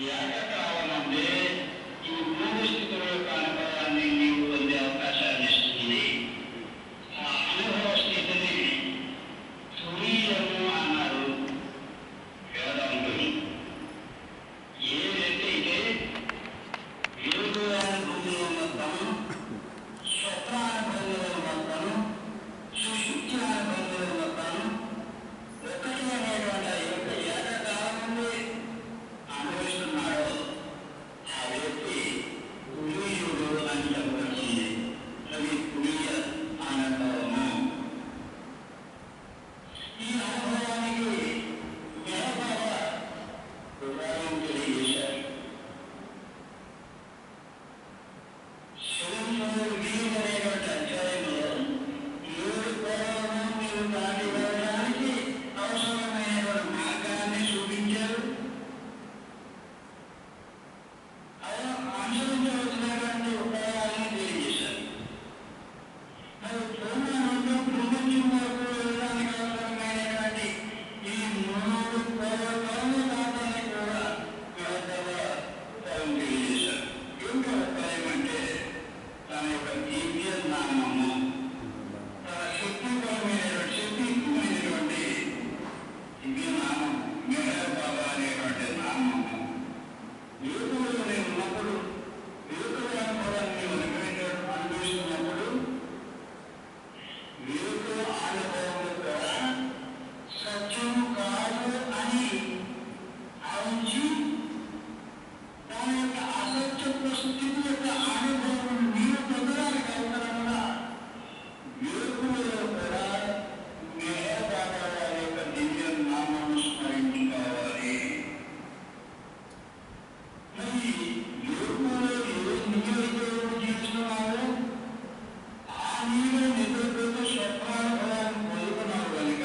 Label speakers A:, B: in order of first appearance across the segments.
A: ఏకకాలమందే ఈ మూడు స్థితుల యొక్క అనుభవాన్ని నీవు పొందే అవకాశాన్ని ఇస్తుంది. ఆ అనుభవ స్థితిని తురీయము అన్నారు వేదాంతులు. ఏ వ్యక్తి అయితే విరుద్ధుల మొత్తము, స్వప్నానుభవం మొత్తము, సుశుద్ధి అనుభవం మొత్తము ఒకటి అనేటువంటి ఆ యొక్క ఏకకాలమందే అనుభవిస్తున్నాడో ఆ వ్యక్తి తురీయుడు అని చెప్పవచ్చింది. అది తురీయ అనుభవము. ఈ అనుభవానికి మేనబావ ఉదాహరణ తెలియజేశారు. అనేటువంటి అధ్యాయంలో 7 కోణాలను మీరు దాటి వెళ్ళడానికి అవసరమైనటువంటి మార్గాన్ని చూపించారు. అనుసరించవలసినటువంటి ఉపాయాలను తెలియజేశారు. మరి పూర్ణ నుండి ప్రపంచం వరకు వెళ్ళడానికి అవసరమైనటువంటి ఈ 3 కోణాలను దాటానికి కూడా ఉపాయం తెలియజేశారు. ఏంటో ఉపాయం అంటే తన యొక్క దివ్య నామము, తన శక్తియుతమైనటువంటి దివ్య నామం, మెహర్ బాబా అనేటువంటి నామము విరుద్ధులనే ఉన్నప్పుడు, విరుద్ధుల అనుభవాన్ని అనుభవిస్తున్నప్పుడు విరుద్ధుల అనుభవం కూడా సత్యము కాదు అని ఆలోచించి దాని యొక్క అసత్యపు స్థితి యొక్క అనుభవం నీరు పొందడానికి అవసరంగా విరుద్ధులలో కూడా మెహర్ బాబా వారి యొక్క దివ్య నామాన్ని స్మరించుకోవాలి. మరి విరుద్ధులు నీవైతే జీవిస్తున్నావు, ఆ నీరు నిద్రపోతూ స్వప్నానుభవాన్ని పొందుతున్నావు కనుక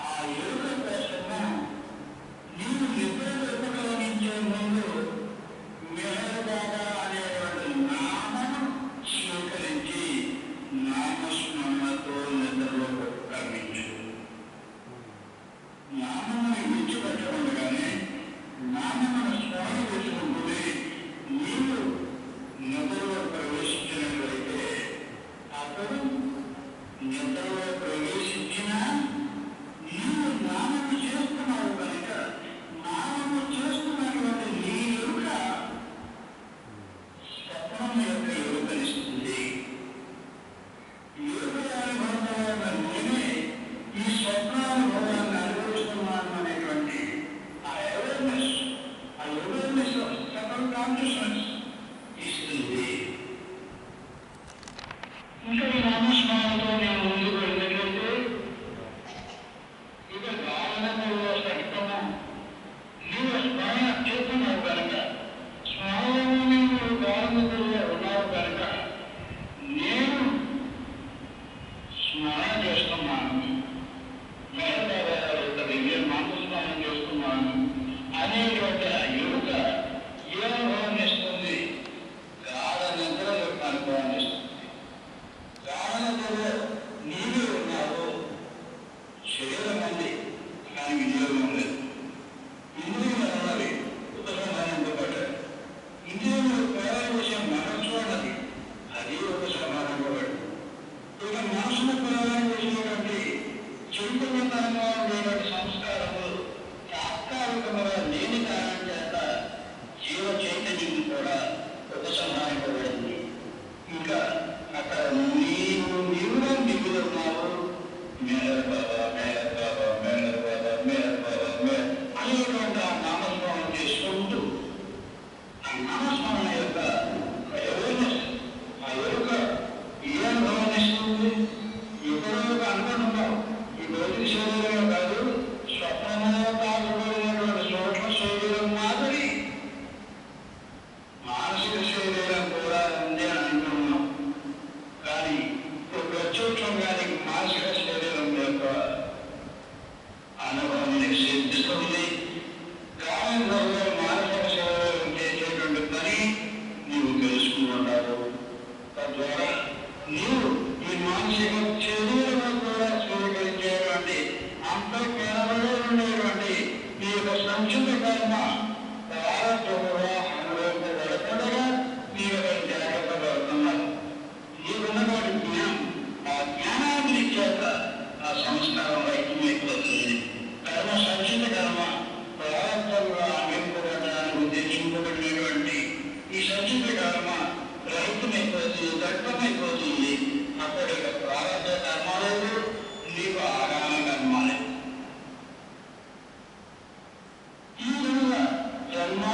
A: ఆ ఎరుక కోసము నీవు నిద్రపోగలిగించే ముందు మెహర్ బాబా అనేటువంటి నామను స్వీకరించి నామస్మరణతో నిద్రలో కర్మించు. నామముని విడిచిపెట్టకుండానే నామమును స్మరణ చేసుకుంటూనే నీవు నిద్రలో ప్రవేశించినట్లయితే అప్పుడు నిద్రలో ప్రవేశించినా నీవు నామము చేస్తున్నావు కనుక నామము చేస్తున్నటువంటి నీ ఎరుక స్వప్నం యొక్క ఎరుకనిస్తుంది. ఎరుక అనుభవంలో నేనే ఈ స్వప్నానుభవాన్ని అనుభవిస్తున్నాను అనేటువంటి ఆ అవేర్నెస్ ఆఫ్ సబ్ కాన్షియస్నెస్ ఇస్తుంది. ఇంకా ఈ నామస్మరణతో నేను ముందుకు వెళ్ళినట్లయితే ఇక గాఢంలో సహితము నీవు స్మరణ చేస్తున్నావు కనుక, స్మరణలో నీవు గాఢంలో ఉన్నావు కనుక నేను స్మరణ చేస్తున్నాను, మెహర్ బాబా యొక్క దివ్య నామస్మరణ చేస్తున్నాను అనేటువంటి ఆ ఎరుక ఏ అనుభవం ఇస్తుంది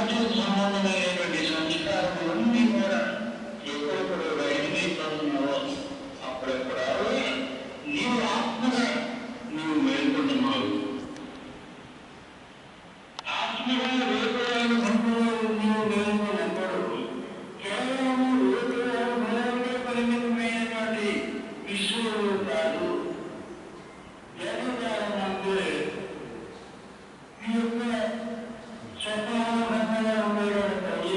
A: ప్రపంచం సంబంధమైనటువంటి సంస్కారములన్నీ కూడా ఎప్పుడెప్పుడు బయటమైపోతున్నావో అప్పుడెప్పుడు నీవు ఆత్మగా నీవు మేల్కొంటున్నావు. ఆత్మగా వేరువేరు సంపదలు నీవు మేల్కొన్నప్పుడు కేవలం వేరువేరు బలాలకే పరిమితమైనటువంటి విశ్వములు కాదు. జగదానందే ఈ యొక్క స్వతహాగా ఉండేటువంటి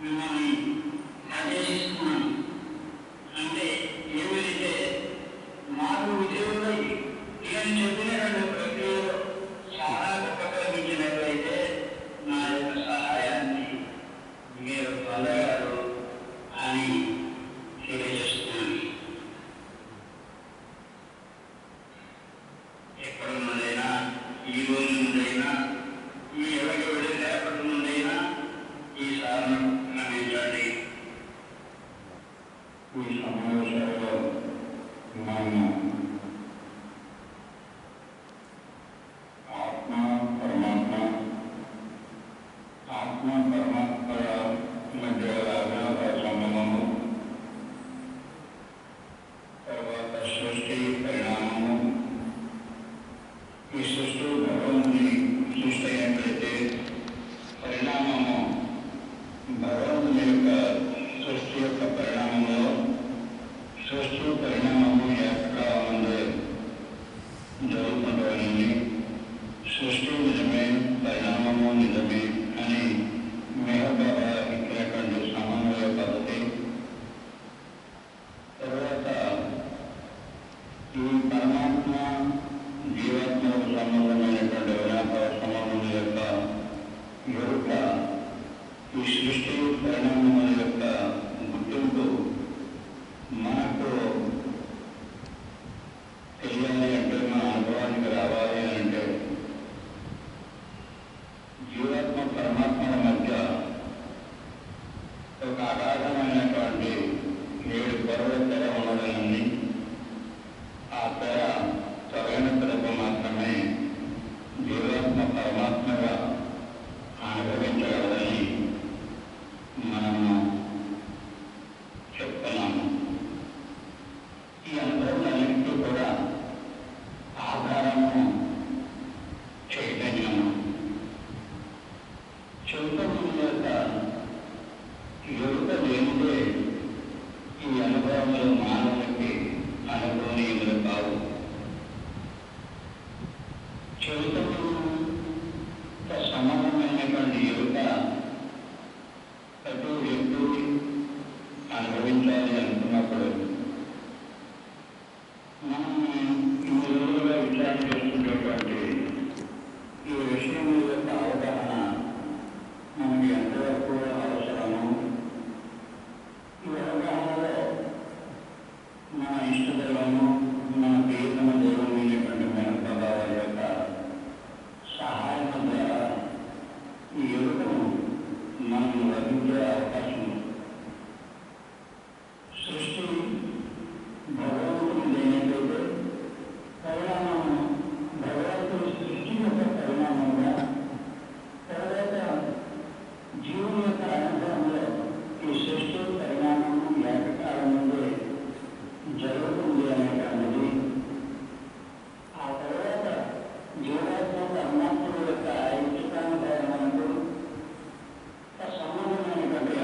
A: మిమ్మల్ని ఆదేశిస్తున్నాను. అంటే ఏమిటంటే మాకు విజయంలో నేను చెప్పినటువంటి ప్రక్రియలో చాలా ఉపక్రమించినట్లయితే నా యొక్క సహాయాన్ని మీరు పొందగలరు అని తెలియజేస్తున్నాను. ఎక్కడి నుండైనా, ఈ రోజు నుండైనా, ఈ 27 రేపటి నుండైనా ఈ సాధన నమ్మించండి. ఈ సమావేశాల్లో మనం ఆత్మ పరమాత్మ మధ్య సంబంధము, తర్వాత సృష్టి పరిణామము. ఈ సృష్టి భగవంతుని సృష్టి అయినట్లయితే పరిణామము భగవంతుని యొక్క సృష్టి యొక్క పరిణామంలో సృష్టి పరిణామము ఏకకాలంలో జరుగుతుందని, సృష్టి నిజమే పరిణామము నిజమే అని మేఘబాబా ఇచ్చినటువంటి సమన్వయ పద్ధతి. తర్వాత ఈ పరమాత్మ జీవాత్మకు సంబంధమైనటువంటి వ్యాపార సంబంధం యొక్క ఎరుక, ఈ సృష్టి పరిణామముల యొక్క గుర్తింపు మనకు తెలియాలి అంటే, మన అనుభవానికి రావాలి అంటే జీవాత్మ పరమాత్మల మధ్య ఒక అగాధమైనటువంటి 7 పొరల తెర ఉన్నదని, ఆ తెర సరైన తెరకు మాత్రమే జీవాత్మ పరమాత్మగా అనుభవించగలదని మనము చెప్తున్నాము. ఈ అనుభవాలన్నింటినీ కూడా ఆధారము చైతన్యము. చైతన్యం యొక్క ఎరుక లేనిదే ఈ అనుభవములు మానవునికి అనుభవనీయములు కావు. చైతన్యంతో సమానమైనటువంటి ఎరుక ప్రతి వ్యక్తి అనుభవించాలి అనుకున్నప్పుడు మనం ఈ రోజులుగా విచారణ చేస్తున్నటువంటి ఈ విషయం యొక్క అవగాహన మనకి ఎంతవరకు అవసరము. ఈ అవగాహనలో మన ఇష్టదైవము, మన ప్రియతమ దైవమైనటువంటి మన ప్రభావాల యొక్క సహాయం ద్వారా ఈ ఎరుకను మనం లభించే అవకాశం. సృష్టి భగవంతుని లేనట్లయితే పరిణామము భగవంతుని సృష్టి యొక్క పరిణామంగా, తర్వాత జీవుని యొక్క అనుభవంలో ఈ సృష్టి పరిణామము ఏకకాలం నుండి జరుగుతుంది అనేటువంటిది. ఆ తర్వాత జీవాత్మ పరమాత్మ యొక్క ఐక్యతానుభవములకు సంబంధమైనటువంటి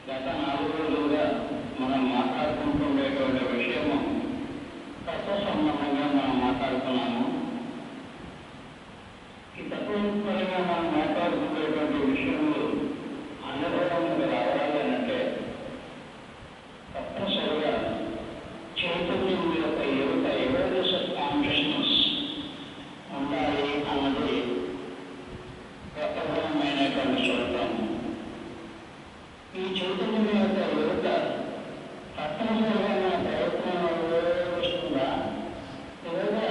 A: గత 4 రోజులుగా మనం మాట్లాడుకుంటుండేటువంటి విషయము తత్వ సంబంధంగా మనం మాట్లాడుతున్నాము. ఈ తత్వపరంగా మనం మాట్లాడుకునేటువంటి విషయములు అనుభవంలోకి రావాలి అంటే తప్పనిసరిగా చైతన్యం యొక్క అవేర్నెస్ ఆఫ్ కాన్షియస్నెస్ ఉండాలి అన్నది ప్రధానమైనటువంటి సూత్రం. ఈ చైతన్యం యొక్క యువత తప్పనిసరిగా మన ప్రయత్నంలో వస్తుందా లేదా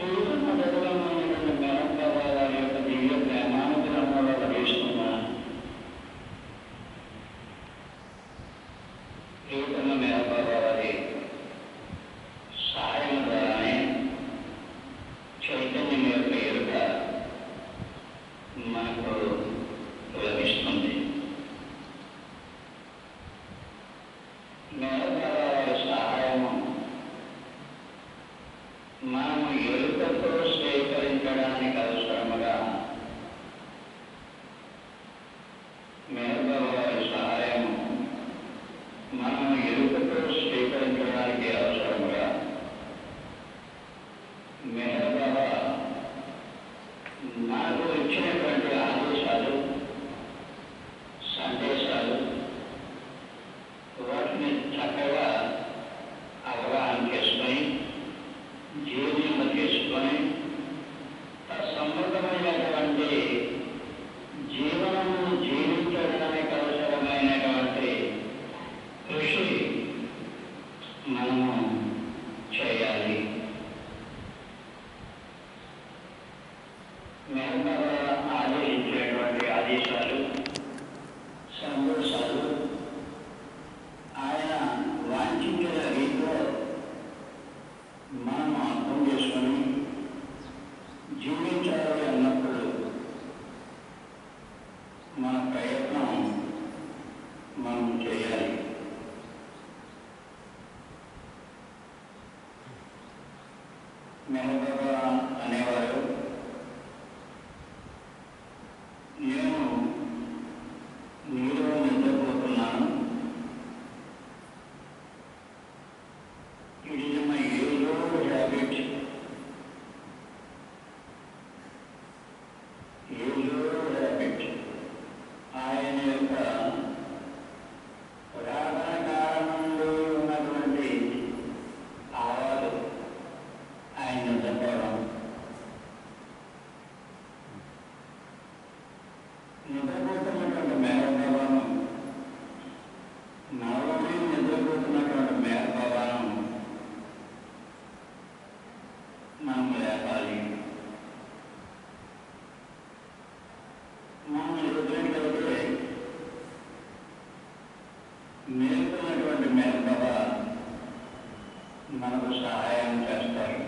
A: యువతను ప్రధానమైనటువంటి మేనభావాల యొక్క దివ్య ప్రేమానుగ్రహంలో లభిస్తుందా? యువతను మేనభావాలది సహాయం ద్వారానే చైతన్యం యొక్క ఎరుక మనకు లభిస్తుంది. మేనభావాల సహాయము మనము ఎరుకతో స్వీకరించడానికి అవసరముగా మేనభావాల సహాయము మనము ఎరుకతో స్వీకరించడానికి అవసరముగా మేనభావ నాకు ఇచ్చినటువంటి ఆదేశాలు సందేశాలు వాటిని చక్కగా అవగాహన చేసుకొని జీర్ణింప చేసుకొని తత్సంబంధమైనటువంటి జీవనము జీవించడానికి అవసరమైనటువంటి కృషి మనము చేయాలి. మేనభావ ఆదేశించేటువంటి ఆదేశాలు సందేశాలు ఆయన వాంఛించిన రీతిలో మనం అర్థం చేసుకొని జీవించాలి అన్నప్పుడు మన ప్రయత్నం మనం చేయాలి. మేనభావ అనేవారు నేను నీలో నిద్రపోతున్నాను, it is my age-old habit, ఆయన యొక్క పురాతన కాలం నుండి ఉన్నటువంటి భావాలు ఆయన నిద్రపోవడం, నిద్రపోతున్నటువంటి మేనభావాలను నవమి నిద్రపోతున్నటువంటి మేనభావాలను మనం లేపాలి. మనం ఎదురైతే మేలుకున్నటువంటి మేనభావ మనకు సహాయం చేస్తారు.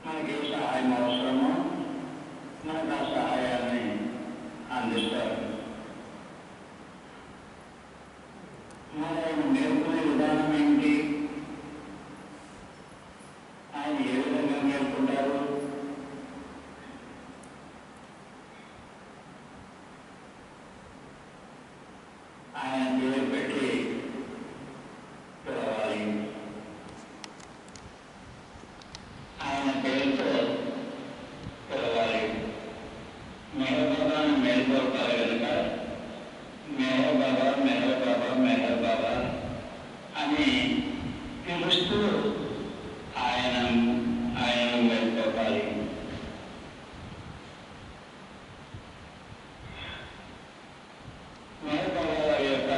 A: మనకి ఏ సహాయం అవసరమో మనకు ఆ సహాయాన్ని అందిస్తారు. మరి ఆయన నేర్పుకునే విధానం ఏంటి? ఆయన ఏ విధంగా నేర్పుకుంటారు? ఆయన పేరు పెట్టి పిలవాలి. ఆయన పేరుతో పిలవాలి. మెహర్బాబాను మేల్కొల్పాలి కనుక మెహర్ బాబా మెహర్ బాబా మెహర్ బాబా అని పిలుస్తూ ఆయనను మేల్కొల్పాలి. మెహర్ బాబా వారి యొక్క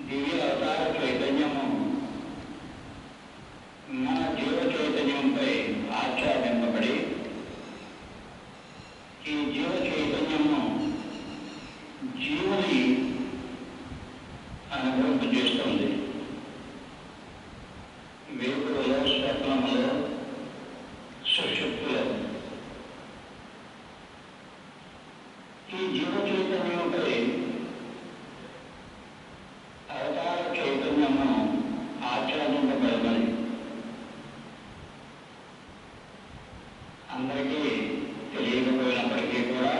A: దివ్య అవతార చైతన్యము మన జీవ చైతన్యంపై ఆచ్ఛాదింపబడి ఈ జీవ చైతన్యము జీవుని అనుభవింపజేస్తుంది. వేకువలో, స్వప్నములో, సుషుప్తిలో ఈ జీవ చైతన్యంపై అవతార చైతన్యము ఆచ్ఛాదింపబడమని అందరికీ తెలియకపోయినప్పటికీ కూడా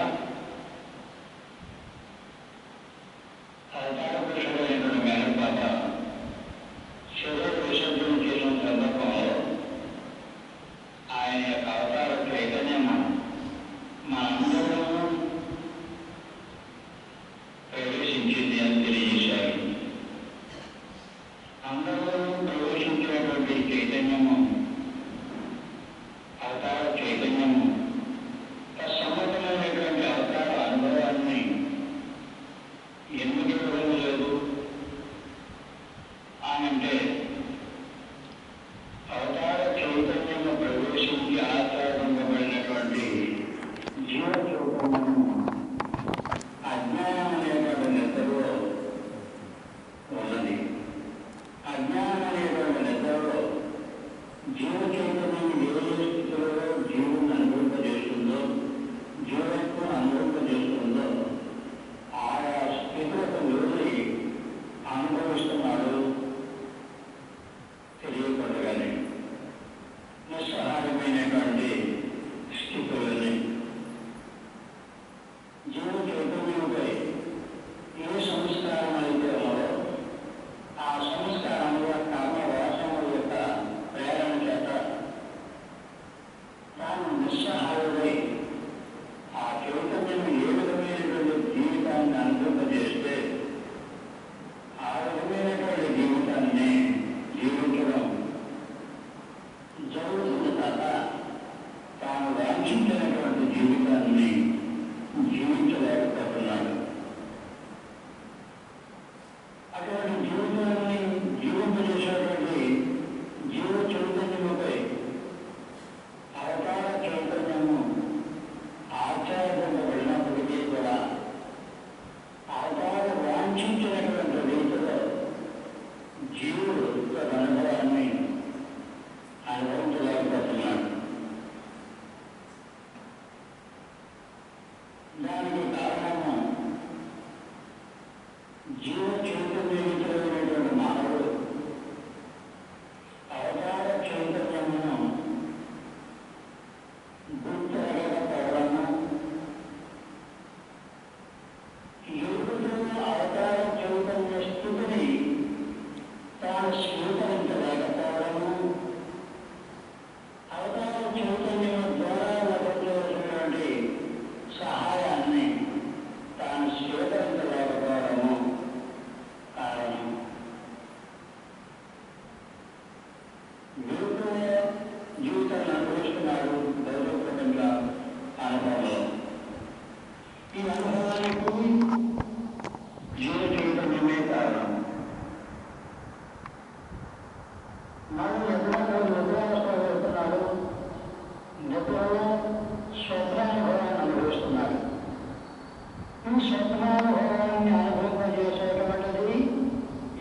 A: ఈ స్వప్నానుభవాన్ని అనుభవింపజేసేటువంటిది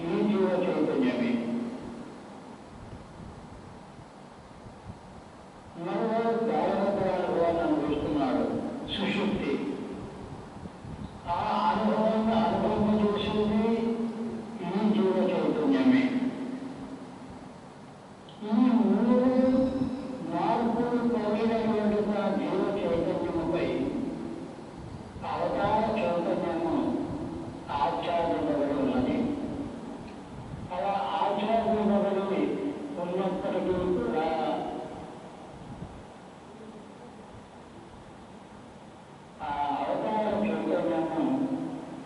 A: ఈ జీవ చైతన్యమే. మరో గాఢమైన అనుభవాన్ని అనుభవిస్తున్నాడు సుషుప్తి. ఆ అనుభవాన్ని అనుభవింపజేసేది ఈ జీవ చైతన్యమే. ఈ మూడు మార్పులు కలిగినటువంటి జీవ చైతన్యముపై అవతార చైతన్యము ఆచార్యుడబడి ఉన్నది. అలా ఆచార్యుడబడి ఉన్నప్పటికీ కూడా ఆ అవతార చైతన్యము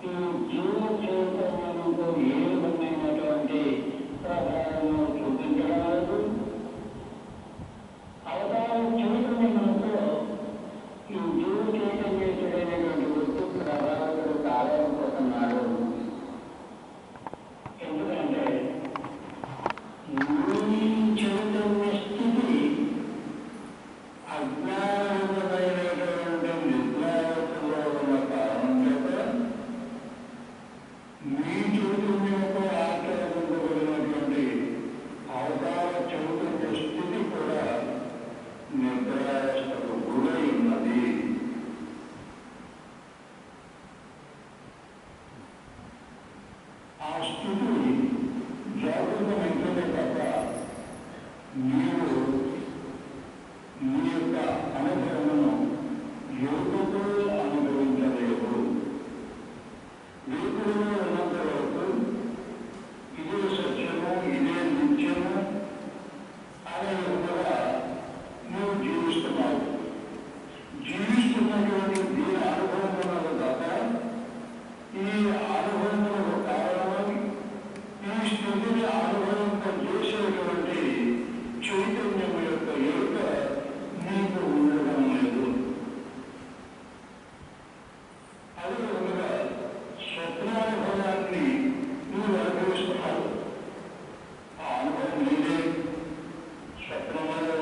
A: ఈ జీవ చైతన్యముకు ఏ విధమైనటువంటి ప్రభావము చూపించడం లేదు. అవతార చైతన్యముతో ఈ జీవ చైతన్యుడైనటువంటి వ్యక్తి ప్రభావితుడు కాలేకపోతున్నాడు. ఎందుకంటే ఈ చైతన్య స్థితి అజ్ఞానమైనటువంటి నిద్రావస్థలో ఉన్న కారణం చేత మీ చైతన్యంతో ఆచరించబడినటువంటి అవతార చైతన్య స్థితి కూడా నిద్రావస్థకు గురై ఉన్నది. ఆ స్థితి జాగృతమైతే తప్ప మీరు మీ యొక్క అనుభవమును యోగుతో అనుభవించలేదు. యోగులో ఉన్నంత వరకు ఇదే సత్యము, ఇదే నిత్యము అనే విధంగా నువ్వు జీవిస్తున్నావు. జీవిస్తున్నటువంటి దీని అనుభవములకు కాక ఈ అనుభవములకు కారణం ఈ స్థితిని అనుభవింపజేసేటువంటి చైతన్యం యొక్క ఎరుక నీకు ఉండడం లేదు. అదేవిధంగా స్వప్నానుభవాన్ని నువ్వు అనుభవిస్తున్నావు. ఆ అనుభవం నీదే. స్వప్నంలో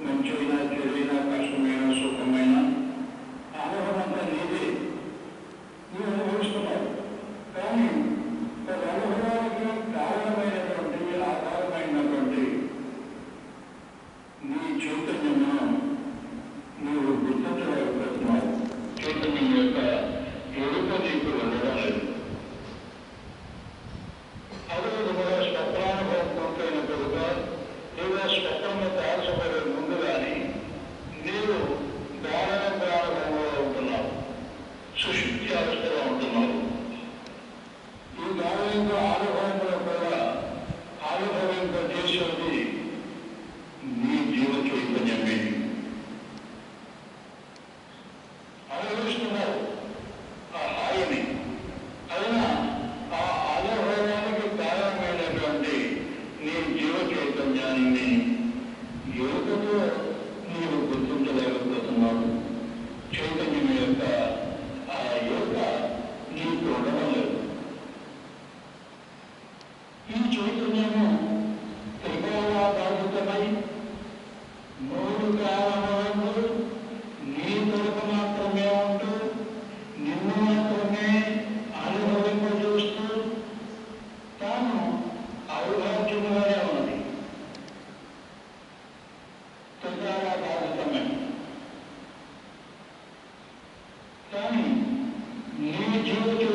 A: మంచైనా చెడైనా కష్టమైన సుఖమైన అనుభవం అంతా నీదే. నువ్వు అనుభవిస్తున్నావు. కానీ ఒక అనుభవానికి కారణమైనటువంటి ఆధారమైనటువంటి నీ చైతన్యమును నువ్వు గుర్తించలేకపోతున్నావు. చైతన్యం యొక్క ఎరుక నీకు ఉండడం లేదు. అదేవిధంగా స్వప్నానుభవం పూర్తయినట్టుగా లేదా స్వప్నంలో దాల్చబడే ముందు కానీ నీవు గాఢానుభవంలో ఉంటున్నావు. సుషుప్తి అవస్థలో ఉంటున్నావు. ఈ గాఢ అనుభవంలో కూడా అనుభవింపజేసేది నీ జీవ చైతన్యమే. అనుభవిస్తున్నావు ఆ హాయిని. అయినా ఆ అనుభవానికి కారణమైనటువంటి నీ జీవ చైతన్యాన్ని యోగతో నీవు గుర్తించలేకపోతున్నావు. చైతన్యం యొక్క ఆ యోగ నీకు ఉండడం లేదు. ఈ చైతన్యము త్రికాలాబాధితమై మూడు కారణములు నీ కొరకు మాత్రమే ఉంటూ నిన్ను మాత్రమే అనుభవింపజేస్తూ తాను అవిభాజ్యముగానే ఉన్నది. త్రికాలాబాధితమై కానీ నీ జీవితం